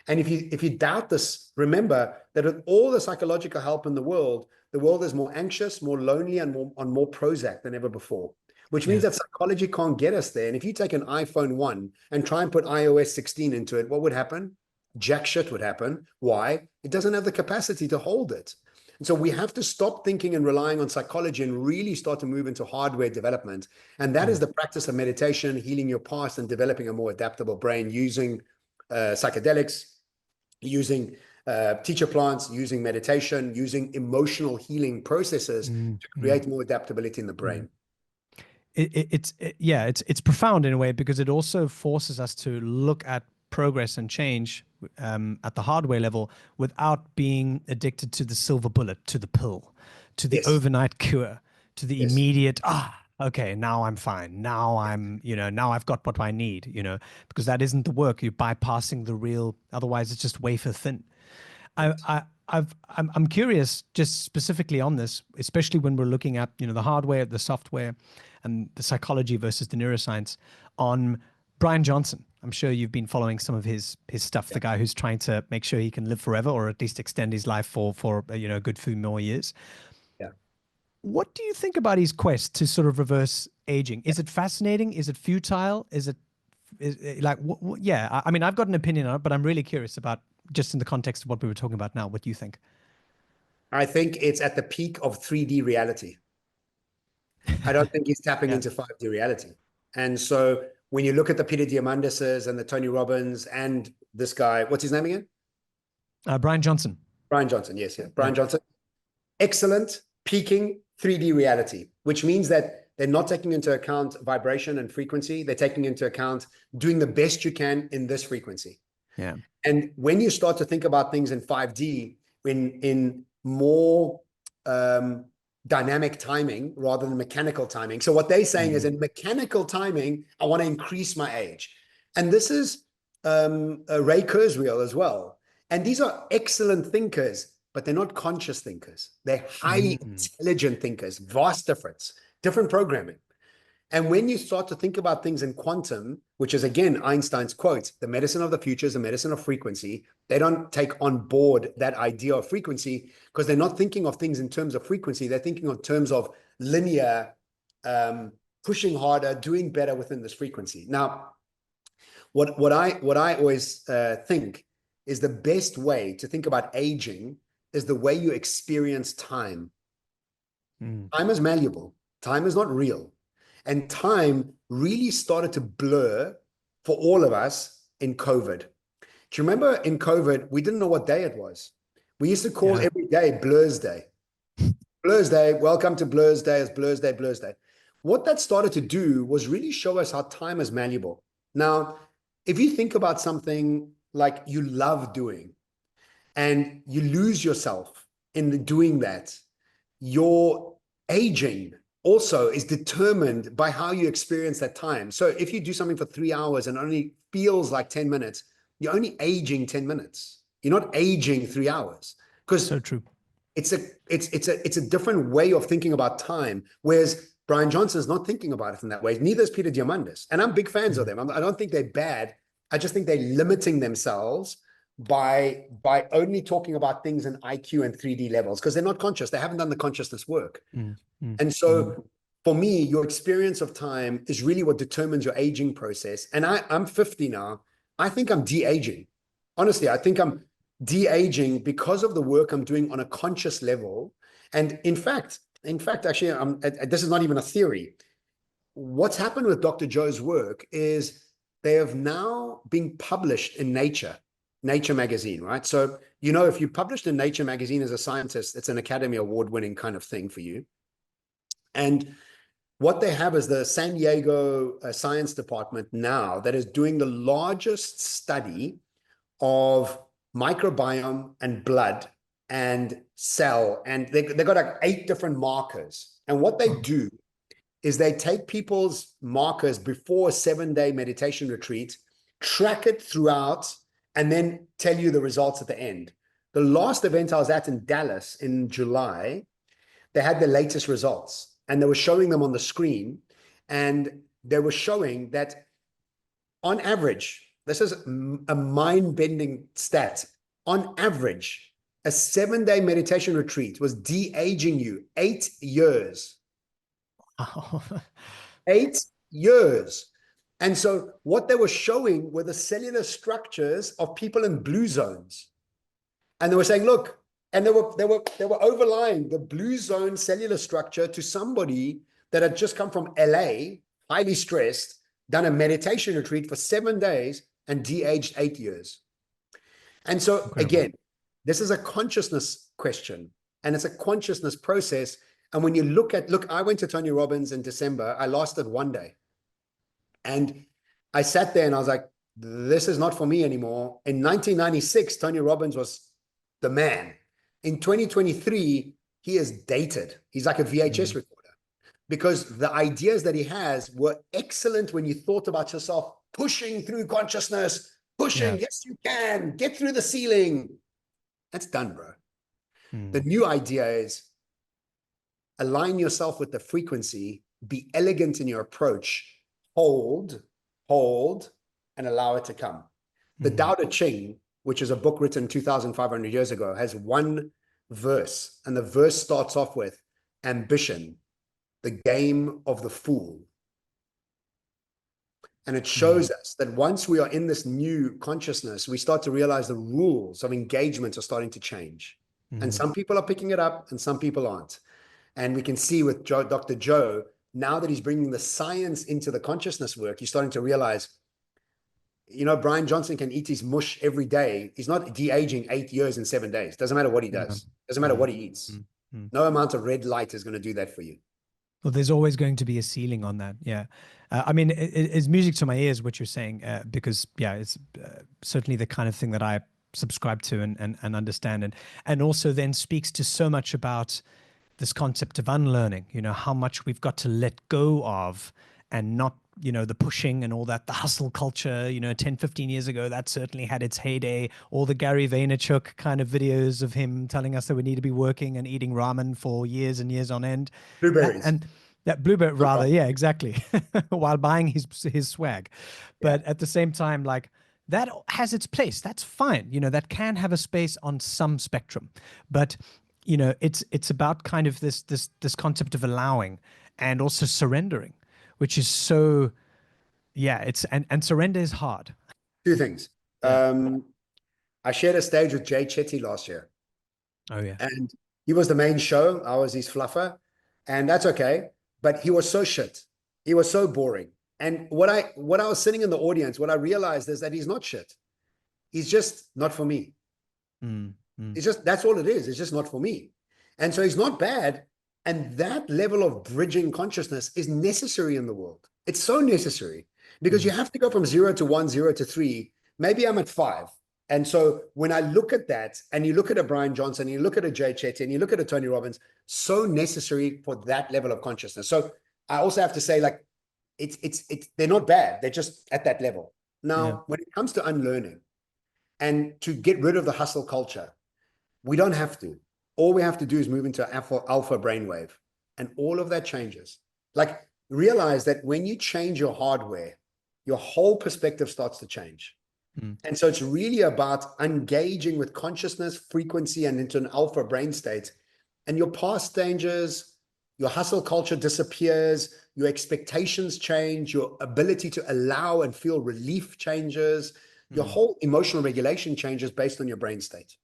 And if you doubt this, remember that with all the psychological help in the world is more anxious, more lonely, and on more Prozac than ever before, which means that psychology can't get us there. And if you take an iPhone 1 and try and put iOS 16 into it, what would happen? Jack shit would happen. Why? It doesn't have the capacity to hold it. And so we have to stop thinking and relying on psychology and really start to move into hardware development. And that is the practice of meditation, healing your past, and developing a more adaptable brain using psychedelics, using teacher plants, using meditation, using emotional healing processes to create more adaptability in the brain. It's profound in a way, because it also forces us to look at progress and change at the hardware level without being addicted to the silver bullet, to the pill, to the overnight cure, to the immediate, okay, now I'm fine. Now now I've got what I need, because that isn't the work. You're bypassing the real, otherwise it's just wafer thin. I'm curious just specifically on this, especially when we're looking at, the hardware, the software, and the psychology versus the neuroscience on Brian Johnson. I'm sure you've been following some of his stuff, the guy who's trying to make sure he can live forever, or at least extend his life for a good few more years. Yeah. What do you think about his quest to sort of reverse aging? Is it fascinating? Is it futile? Like, yeah, I mean, I've got an opinion on it, but I'm really curious about just in the context of what we were talking about now. What do you think? I think it's at the peak of 3D reality. I don't think he's tapping Yeah. into 5D reality. And so when you look at the Peter Diamandises and the Tony Robbins and this guy, what's his name again? Brian Johnson. Brian Johnson. Yes, yeah. Yeah. Brian Johnson. Excellent, peaking 3D reality, which means that they're not taking into account vibration and frequency. They're taking into account doing the best you can in this frequency. Yeah. And when you start to think about things in 5D, in more dynamic timing rather than mechanical timing. So what they're saying is in mechanical timing, I want to increase my age. And this is Ray Kurzweil as well. And these are excellent thinkers, but they're not conscious thinkers. They're highly intelligent thinkers, vast difference, different programming. And when you start to think about things in quantum, which is again Einstein's quote, the medicine of the future is the medicine of frequency, they don't take on board that idea of frequency because they're not thinking of things in terms of frequency. They're thinking in terms of linear, pushing harder, doing better within this frequency. Now, what I always think is the best way to think about aging is the way you experience time. Time is malleable. Time is not real. And time really started to blur for all of us in COVID. Do you remember in COVID, we didn't know what day it was. We used to call every day Blur's Day. Blur's Day, welcome to Blur's Day, it's Blur's Day, Blur's Day. What that started to do was really show us how time is malleable. Now, if you think about something like you love doing and you lose yourself in doing that, your aging also is determined by how you experience that time. So if you do something for 3 hours and only feels like 10 minutes, you're only aging 10 minutes. You're not aging 3 hours. Because So true. it's a different way of thinking about time. Whereas Brian Johnson is not thinking about it in that way. Neither is Peter Diamandis. And I'm big fans of them. I don't think they're bad. I just think they're limiting themselves by only talking about things in IQ and 3D levels because they're not conscious. They haven't done the consciousness work. And so for me, your experience of time is really what determines your aging process. And I'm 50 now. I think I'm de-aging. Honestly, I think I'm de-aging because of the work I'm doing on a conscious level. And in fact, actually, this is not even a theory. What's happened with Dr. Joe's work is they have now been published in Nature magazine, right? So, if you published in Nature magazine as a scientist, it's an Academy Award winning kind of thing for you. And what they have is the San Diego Science Department now that is doing the largest study of microbiome and blood and cell. And they got like 8 different markers. And what they do is they take people's markers before a 7-day meditation retreat, track it throughout, and then tell you the results at the end. The last event I was at in Dallas in July, they had the latest results and they were showing them on the screen. And they were showing that on average, this is a mind-bending stat, on average, a 7-day meditation retreat was de-aging you 8 years. 8 years. And so what they were showing were the cellular structures of people in blue zones. And they were saying, look, and they were overlying the blue zone cellular structure to somebody that had just come from LA, highly stressed, done a meditation retreat for 7 days and de-aged 8 years. And so again, this is a consciousness question and it's a consciousness process. And when you look, I went to Tony Robbins in December. I lasted 1 day. And I sat there and I was like, this is not for me anymore. In 1996, Tony Robbins was the man. In 2023, he is dated. He's like a VHS recorder because the ideas that he has were excellent when you thought about yourself pushing through consciousness, pushing, yes, you can, get through the ceiling. That's done, bro. The new idea is align yourself with the frequency, be elegant in your approach, hold, and allow it to come. The Tao Te Ching, which is a book written 2,500 years ago, has one verse, and the verse starts off with, ambition, the game of the fool. And it Mm. shows us that once we are in this new consciousness, we start to realize the rules of engagement are starting to change. And Mm. some people are picking it up and some people aren't. And we can see with Dr. Joe, now that he's bringing the science into the consciousness work, he's starting to realize, Brian Johnson can eat his mush every day. He's not de-aging 8 years in 7 days. Doesn't matter what he Yeah. does. Doesn't matter Mm. what he eats. Mm. Mm. No amount of red light is going to do that for you. Well, there's always going to be a ceiling on that. Yeah. I mean, it's music to my ears, what you're saying, because, yeah, it's certainly the kind of thing that I subscribe to and understand. And also then speaks to so much about this concept of unlearning, how much we've got to let go of and not, the pushing and all that, the hustle culture, 10, 15 years ago, that certainly had its heyday. All the Gary Vaynerchuk kind of videos of him telling us that we need to be working and eating ramen for years and years on end. Blueberries. And that blueberry, rather, yeah, exactly, while buying his swag. Yeah. But at the same time, like, that has its place. That's fine. That can have a space on some spectrum. But it's about kind of this concept of allowing and also surrendering, which is so, yeah, and surrender is hard. Two things. Yeah. I shared a stage with Jay Chetty last year, Oh yeah. and he was the main show. I was his fluffer, and that's okay. But he was so shit. He was so boring. And what I was sitting in the audience, what I realized is that he's not shit. He's just not for me. Mm, mm, It's just, that's all it is. It's just not for me. And so he's not bad. And that level of bridging consciousness is necessary in the world. It's so necessary because you have to go from 0 to 1, 0 to 3. Maybe I'm at 5. And so when I look at that, and you look at a Brian Johnson, you look at a Jay Chetty, and you look at a Tony Robbins, so necessary for that level of consciousness. So I also have to say, like, it's they're not bad. They're just at that level. yeah. Now, when it comes to unlearning and to get rid of the hustle culture, we don't have to. All we have to do is move into alpha brainwave, and all of that changes. Like, realize that when you change your hardware, your whole perspective starts to change. Mm. And so it's really about engaging with consciousness, frequency, and into an alpha brain state. And your past changes, your hustle culture disappears, your expectations change, your ability to allow and feel relief changes, your whole emotional regulation changes based on your brain state.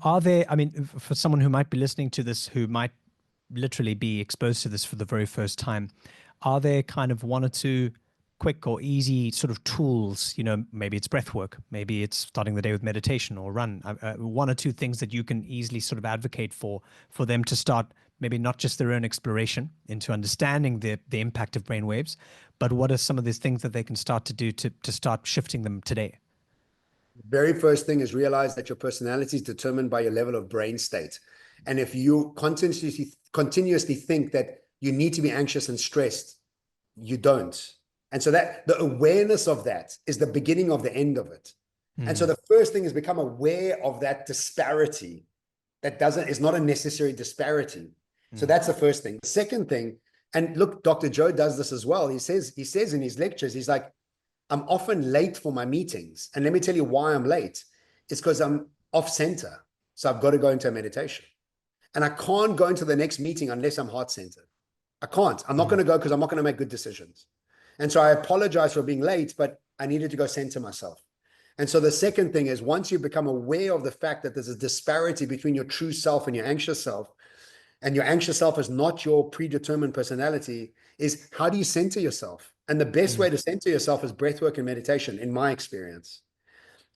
Are there, I mean, for someone who might be listening to this, who might literally be exposed to this for the very first time, are there kind of one or two quick or easy sort of tools? Maybe it's breath work, maybe it's starting the day with meditation or run. One or two things that you can easily sort of advocate for them to start, maybe not just their own exploration into understanding the impact of brain waves, but what are some of these things that they can start to do to start shifting them today? Very first thing is realize that your personality is determined by your level of brain state. And if you continuously think that you need to be anxious and stressed, you don't. And so that the awareness of that is the beginning of the end of it. And so the first thing is become aware of that disparity that is not a necessary disparity. So that's the first thing. The second thing, and look, Dr. Joe does this as well. He says in his lectures, he's like, I'm often late for my meetings. And let me tell you why I'm late. It's because I'm off center. So I've got to go into a meditation. And I can't go into the next meeting unless I'm heart centered. I can't. I'm not going to go because I'm not going to make good decisions. And so I apologize for being late, but I needed to go center myself. And so the second thing is, once you become aware of the fact that there's a disparity between your true self and your anxious self, and your anxious self is not your predetermined personality, is how do you center yourself? And the best way to center yourself is breathwork and meditation, in my experience.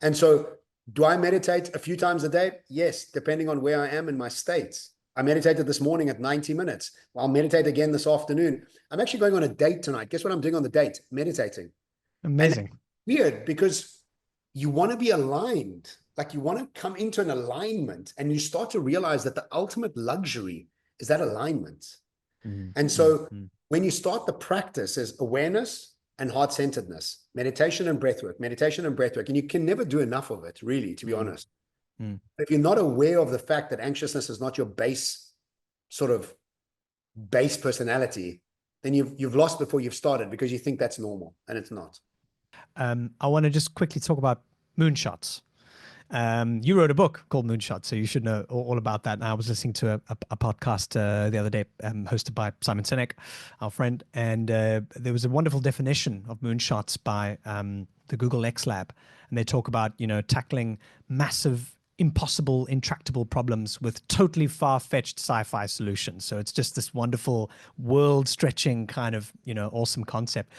And so, do I meditate a few times a day? Yes, depending on where I am in my states. I meditated this morning at 90 minutes. I'll meditate again this afternoon. I'm actually going on a date tonight. Guess what I'm doing on the date? Meditating. Amazing. And weird, because you want to be aligned. Like, you want to come into an alignment, and you start to realize that the ultimate luxury is that alignment. And so when you start the practice, is awareness and heart-centeredness, meditation and breathwork, and you can never do enough of it, really, to be honest. If you're not aware of the fact that anxiousness is not your base personality, then you've lost before you've started, because you think that's normal, and it's not. I want to just quickly talk about moonshots. You wrote a book called Moonshot, so you should know all about that. And I was listening to a podcast the other day, hosted by Simon Sinek, our friend, and there was a wonderful definition of moonshots by the Google X Lab, and they talk about tackling massive, impossible, intractable problems with totally far-fetched sci-fi solutions. So it's just this wonderful, world-stretching kind of awesome concept.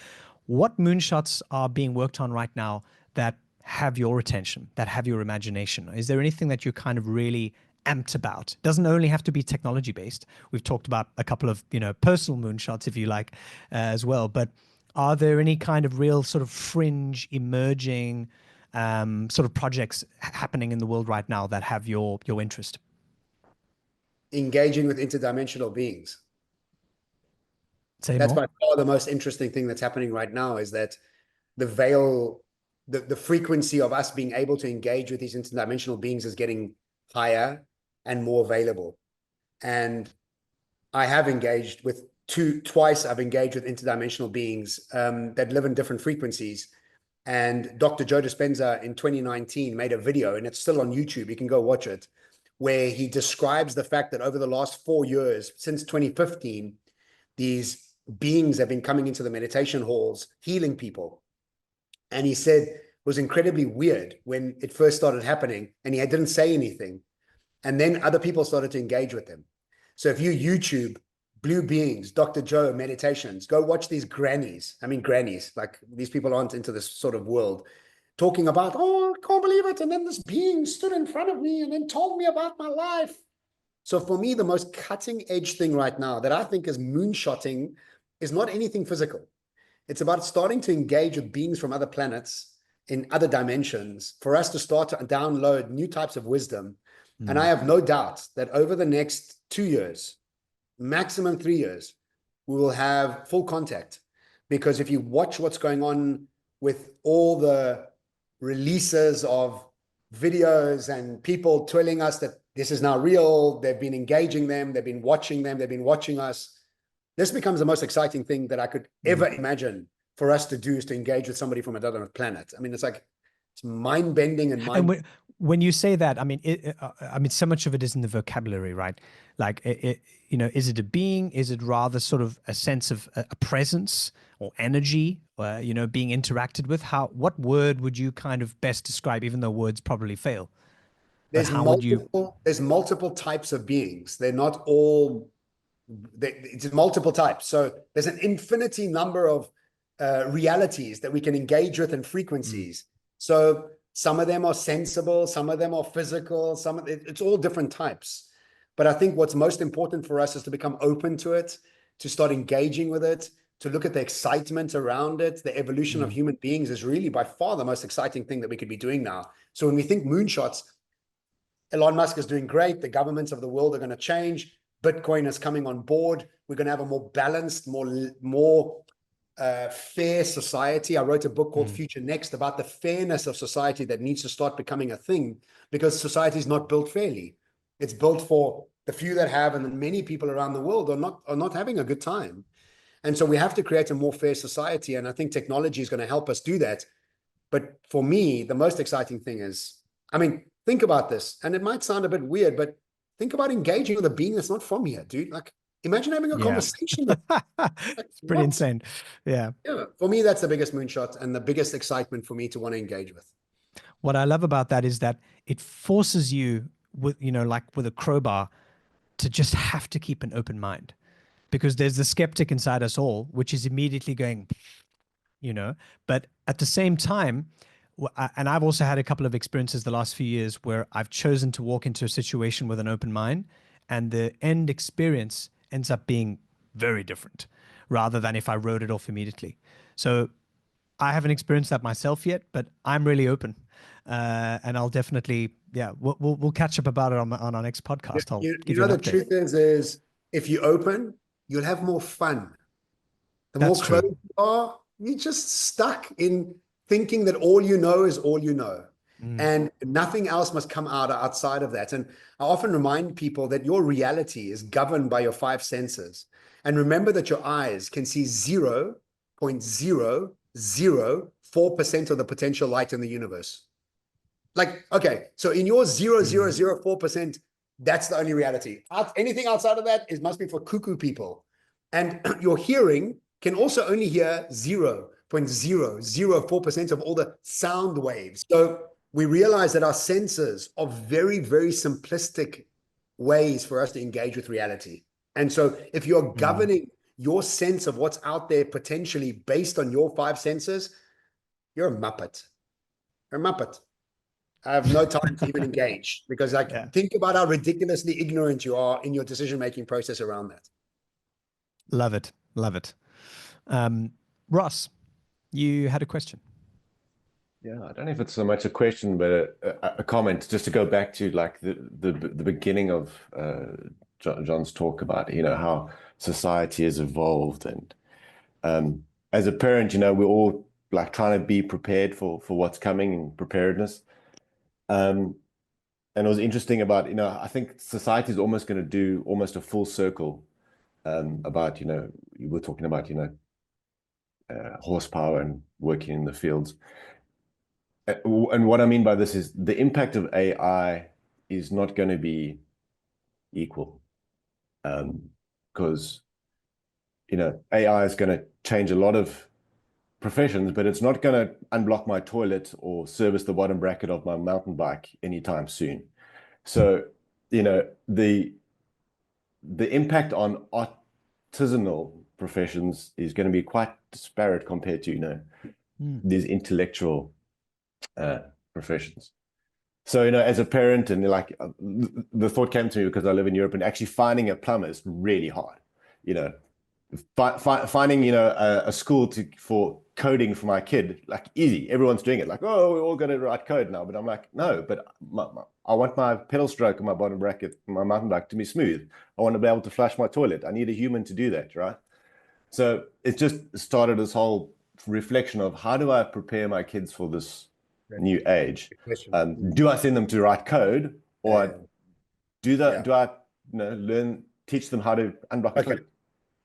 What moonshots are being worked on right now that have your attention, that have your imagination? Is there anything that you're kind of really amped about? It doesn't only have to be technology based. We've talked about a couple of personal moonshots, if you like, as well. But are there any kind of real sort of fringe emerging sort of projects happening in the world right now that have your interest? Engaging with interdimensional beings. Say That's more. by far the most interesting thing that's happening right now, is that the veil, the frequency of us being able to engage with these interdimensional beings is getting higher and more available. And I have engaged with twice I've engaged with interdimensional beings that live in different frequencies. And Dr. Joe Dispenza in 2019 made a video, and it's still on YouTube, you can go watch it, where he describes the fact that over the last 4 years, since 2015, these beings have been coming into the meditation halls, healing people. And he said it was incredibly weird when it first started happening, and he didn't say anything. And then other people started to engage with him. So if you YouTube Blue Beings, Dr. Joe meditations, go watch these grannies. I mean, grannies, like these people aren't into this sort of world, talking about, oh, I can't believe it. And then this being stood in front of me and then told me about my life. So for me, the most cutting edge thing right now that I think is moonshotting is not anything physical. It's about starting to engage with beings from other planets in other dimensions for us to start to download new types of wisdom. And I have no doubt that over the next 2 years, maximum 3 years, we will have full contact. Because if you watch what's going on with all the releases of videos and people telling us that this is now real, they've been engaging them, they've been watching them, they've been watching us. This becomes the most exciting thing that I could ever imagine for us to do, is to engage with somebody from another planet. I mean, it's like, it's mind-bending and mind. And when you say that, I mean, so much of it is in the vocabulary, right? Like, is it a being? Is it rather sort of a sense of a presence or energy, being interacted with? What word would you kind of best describe, even though words probably fail? But There's how would you? there's multiple types of beings. They're not all, it's multiple types. So there's an infinity number of realities that we can engage with and frequencies. So some of them are sensible, some of them are physical, it's all different types. But I think what's most important for us is to become open to it, to start engaging with it, to look at the excitement around it. The evolution of human beings is really by far the most exciting thing that we could be doing now. So when we think moonshots, Elon Musk is doing great. The governments of the world are going to change. Bitcoin is coming on board. We're going to have a more balanced, more fair society. I wrote a book called Future Next about the fairness of society that needs to start becoming a thing, because society is not built fairly. It's built for the few that have, and then many people around the world are not having a good time. And so we have to create a more fair society. And I think technology is going to help us do that. But for me, the most exciting thing is, I mean, think about this, and it might sound a bit weird, but think about engaging with a being that's not from here, dude. Like, imagine having a conversation with, it's pretty insane. Yeah. For me, that's the biggest moonshot and the biggest excitement for me to want to engage with. What I love about that is that it forces you with, like with a crowbar, to just have to keep an open mind, because there's the skeptic inside us all, which is immediately going, but at the same time, and I've also had a couple of experiences the last few years where I've chosen to walk into a situation with an open mind, and the end experience ends up being very different rather than if I wrote it off immediately. So I haven't experienced that myself yet, but I'm really open. And I'll definitely, we'll catch up about it on our next podcast. I'll give you an update. The truth is if you open, you'll have more fun. The more closed you are, you're just stuck in thinking that all you know is all you know. And nothing else must come outside of that. And I often remind people that your reality is governed by your 5 senses. And remember that your eyes can see 0.004% of the potential light in the universe. Like, okay, so in your 0.004%, that's the only reality. Anything outside of that is must be for cuckoo people. And your hearing can also only hear 0.004% of all the sound waves. So we realize that our senses are very, very simplistic ways for us to engage with reality. And so if you're governing your sense of what's out there potentially based on your 5 senses, you're a Muppet. You're a Muppet. I have no time to even engage because think about how ridiculously ignorant you are in your decision-making process around that. Love it. Love it. Ross, you had a question. Yeah, I don't know if it's so much a question, but a comment, just to go back to like the beginning of John's talk about, how society has evolved. And as a parent, we're all like trying to be prepared for what's coming and preparedness. And it was interesting about, I think society is almost going to do almost a full circle about, you were talking about, horsepower and working in the fields. And what I mean by this is the impact of AI is not going to be equal, because, AI is going to change a lot of professions, but it's not going to unblock my toilet or service the bottom bracket of my mountain bike anytime soon. So, the impact on artisanal professions is going to be quite disparate compared to, these intellectual professions. So, as a parent, and like the thought came to me because I live in Europe, and actually finding a plumber is really hard. Finding a school for coding for my kid, like easy. Everyone's doing it. Like, oh, we're all going to write code now. But I'm like, no. But I want my pedal stroke and my bottom bracket, my mountain bike to be smooth. I want to be able to flush my toilet. I need a human to do that, right? So it just started this whole reflection of how do I prepare my kids for this new age? Do I send them to write code, or do I teach them how to unblock a toilet?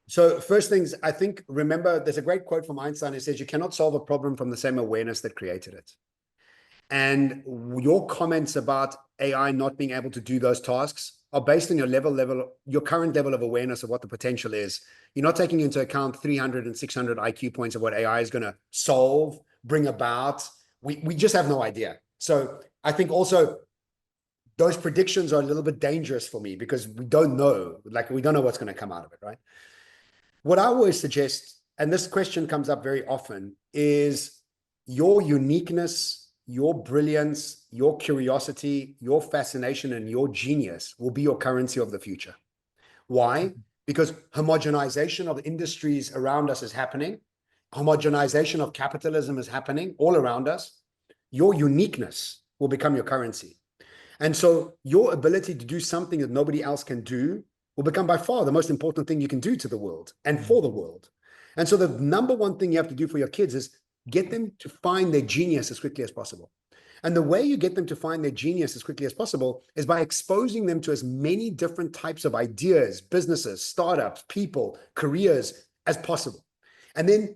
So first things, I think, remember, there's a great quote from Einstein. It says, you cannot solve a problem from the same awareness that created it. And your comments about AI not being able to do those tasks are based on your your current level of awareness of what the potential is. You're not taking into account 300 and 600 IQ points of what AI is going to solve, bring about. We just have no idea. So I think also those predictions are a little bit dangerous for me because we don't know, we don't know what's going to come out of it, right? What I always suggest, and this question comes up very often, is your uniqueness, your brilliance, your curiosity, your fascination, and your genius will be your currency of the future. Why? Because homogenization of industries around us is happening. Homogenization of capitalism is happening all around us. Your uniqueness will become your currency. And so your ability to do something that nobody else can do will become by far the most important thing you can do to the world and for the world. And so the number one thing you have to do for your kids is get them to find their genius as quickly as possible. And the way you get them to find their genius as quickly as possible is by exposing them to as many different types of ideas, businesses, startups, people, careers as possible. And then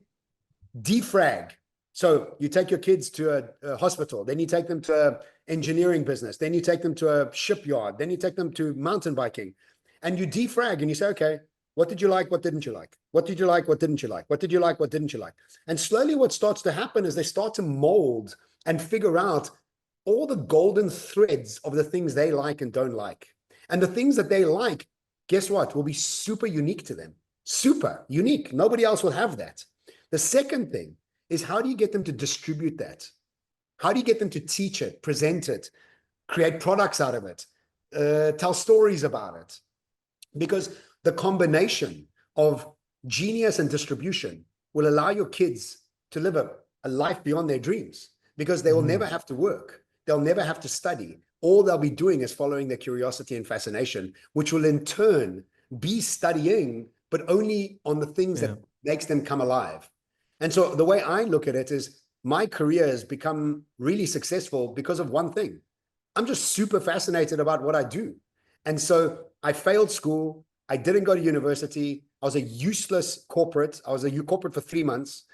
defrag. So you take your kids to a hospital, then you take them to an engineering business, then you take them to a shipyard, then you take them to mountain biking, and you defrag and you say, okay, what did you like? What didn't you like? What did you like? What didn't you like? What did you like? What didn't you like? And slowly what starts to happen is they start to mold and figure out all the golden threads of the things they like and don't like. And the things that they like, guess what? Will be super unique to them. Super unique. Nobody else will have that. The second thing is, how do you get them to distribute that? How do you get them to teach it, present it, create products out of it, tell stories about it? Because the combination of genius and distribution will allow your kids to live a life beyond their dreams, because they will never have to work. They'll never have to study. All they'll be doing is following their curiosity and fascination, which will in turn be studying, but only on the things that makes them come alive. And so the way I look at it is, my career has become really successful because of one thing. I'm just super fascinated about what I do. And so I failed school. I didn't go to university. I was a useless corporate. I was a corporate for 3 months.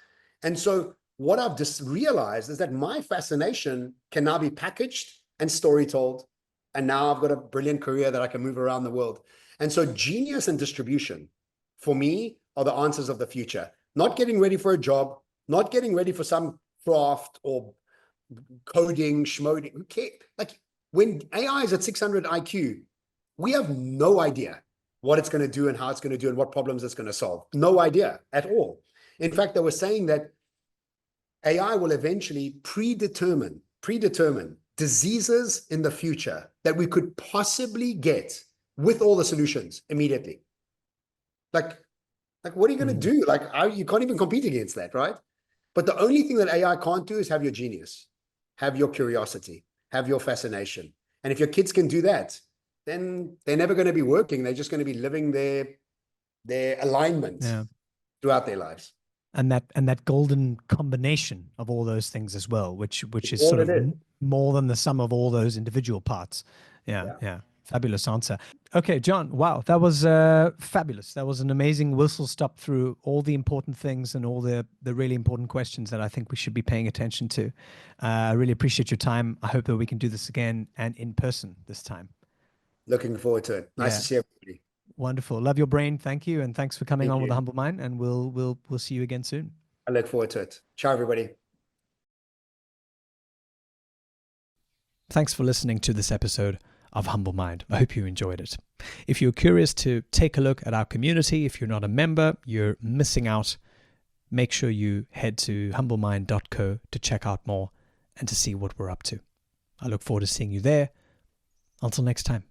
And so what I've just realized is that my fascination can now be packaged and story told. And now I've got a brilliant career that I can move around the world. And so genius and distribution for me are the answers of the future. Not getting ready for a job, not getting ready for some craft or coding, schmoding. Who cares? Like when AI is at 600 IQ, we have no idea what it's going to do and how it's going to do and what problems it's going to solve. No idea at all. In fact, they were saying that AI will eventually predetermine diseases in the future that we could possibly get with all the solutions immediately. Like what are you going to do? Like, you can't even compete against that, right? But the only thing that AI can't do is have your genius, have your curiosity, have your fascination. And if your kids can do that, then they're never going to be working. They're just going to be living their alignment throughout their lives. And that golden combination of all those things as well, which is All sort of it is. more than the sum of all those individual parts. Yeah. Fabulous answer. Okay, John, wow, that was fabulous. That was an amazing whistle stop through all the important things and all the really important questions that I think we should be paying attention to. I really appreciate your time. I hope that we can do this again and in person this time. Looking forward to it. Nice to see everybody. Wonderful. Love your brain. Thank you. And thanks for coming on with The Humble Mind. And we'll see you again soon. I look forward to it. Ciao, everybody. Thanks for listening to this episode of Humble Mind. I hope you enjoyed it. If you're curious to take a look at our community, if you're not a member, you're missing out. Make sure you head to humblemind.co to check out more and to see what we're up to. I look forward to seeing you there. Until next time.